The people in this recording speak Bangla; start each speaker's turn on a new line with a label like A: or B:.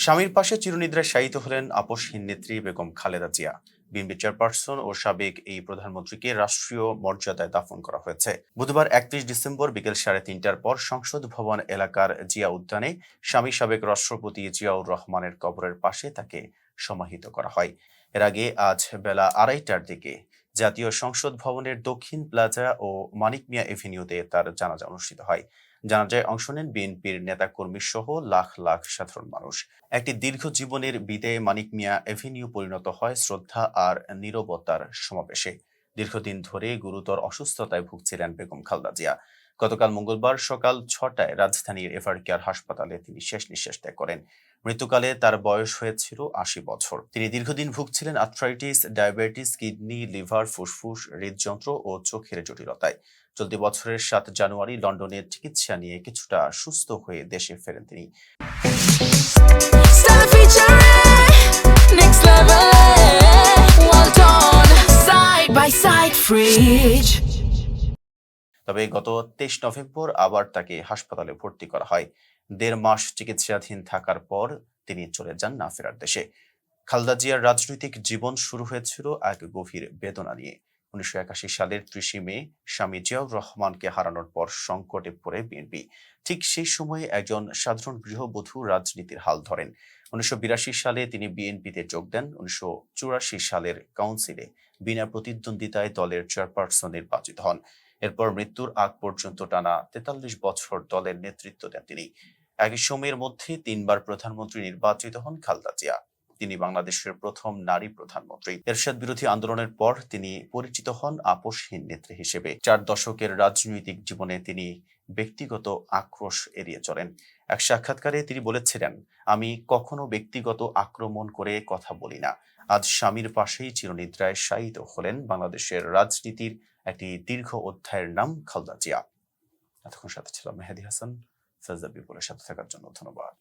A: স্বামীর পাশে চিরনিদ্রায় শায়িত হলেন আপসহীন নেত্রী বেগম খালেদা জিয়া। বিএনপি চেয়ারপারসন ও সাবেক এই প্রধানমন্ত্রীকে রাষ্ট্রীয় মর্যাদায় দাফন করা হয়েছে। বুধবার ৩১ ডিসেম্বর বিকেল ৩:৩০টার পর সংসদ ভবন এলাকার জিয়া উদ্যানে স্বামী সাবেক রাষ্ট্রপতি জিয়াউর রহমানের কবরের পাশে তাকে সমাহিত করা হয়। এর আগে আজ বেলা ২:৩০টার দিকে জাতীয় সংসদ ভবনের দক্ষিণ প্লাজা ও মানিক মিয়া এভিনিউতে তার জানাজা অনুষ্ঠিত হয়। জানাজায় অংশ নেন বিএনপির নেতাকর্মী সহ লাখ লাখ সাধারণ মানুষ। একটি দীর্ঘ জীবনের বিদায়ে মানিক মিয়া এভিনিউ পরিণত হয় শ্রদ্ধা আর নীরবতার সমাবেশে। দীর্ঘদিন ধরে গুরুতর অসুস্থতায় ভুগছিলেন বেগম খালেদা জিয়া। গতকাল মঙ্গলবার সকাল ৬টায় রাজধানীর এভারকেয়ার হাসপাতালে তিনি শেষ নিঃশ্বাস ত্যাগ করেন। মৃত্যুকালে তার বয়স হয়েছিল ৮০ বছর। তিনি দীর্ঘদিন ভুগছিলেন আর্থ্রাইটিস, ডায়াবেটিস, কিডনি, লিভার, ফুসফুস, হৃদযন্ত্র ও চোখের জটিলতায়। চলতি বছরের ৭ জানুয়ারি লন্ডনের চিকিৎসা নিয়ে কিছুটা সুস্থ হয়ে দেশে ফেরেন তিনি। তবে গত ২৩ নভেম্বর আবার তাকে হাসপাতালে ভর্তি করা হয়। ১.৫ মাস চিকিৎসাধীন থাকার পর তিনি চলে যান না ফেরার দেশে। খালেদা জিয়ার রাজনৈতিক জীবন শুরু হয়েছিল এক গভীর বেদনা নিয়ে। ১৯৮১ সালের ৩০ মে স্বামী জিয়াউর রহমানকে হারানোর পর সংকটে পড়ে বিএনপি। ঠিক সেই সময়ে একজন সাধারণ গৃহবধূ রাজনীতির হাল ধরেন। ১৯৮২ সালে তিনি বিএনপিতে যোগ দেন। ১৯৮৪ সালের কাউন্সিলে বিনা প্রতিদ্বন্দ্বিতায় দলের চেয়ারপারসন নির্বাচিত হন। এরপর মৃত্যুর আগ পর্যন্ত টানা ৪৩ বছর দলের নেতৃত্ব দেন তিনি। একই সময়ের মধ্যে ৩ বার প্রধানমন্ত্রী নির্বাচিত হন খালেদা জিয়া। তিনি বাংলাদেশের প্রথম নারী প্রধানমন্ত্রী। এরশাদ বিরোধী আন্দোলনের পর তিনি পরিচিত হন আপসহীন নেত্রী হিসেবে। ৪ দশকের রাজনৈতিক জীবনে তিনি ব্যক্তিগত আক্রোশ এড়িয়ে চলেন। এক সাক্ষাৎকারে তিনি বলেছিলেন, আমি কখনো ব্যক্তিগত আক্রমণ করে কথা বলি না। আজ স্বামীর পাশেই চিরনিদ্রায় শায়িত হলেন বাংলাদেশের রাজনীতির একটি দীর্ঘ অধ্যায়ের নাম খালেদা জিয়া। এতক্ষণ সাথে ছিলাম মেহেদী হাসান। ফেজদা বিপুলের সাথে থাকার জন্য ধন্যবাদ।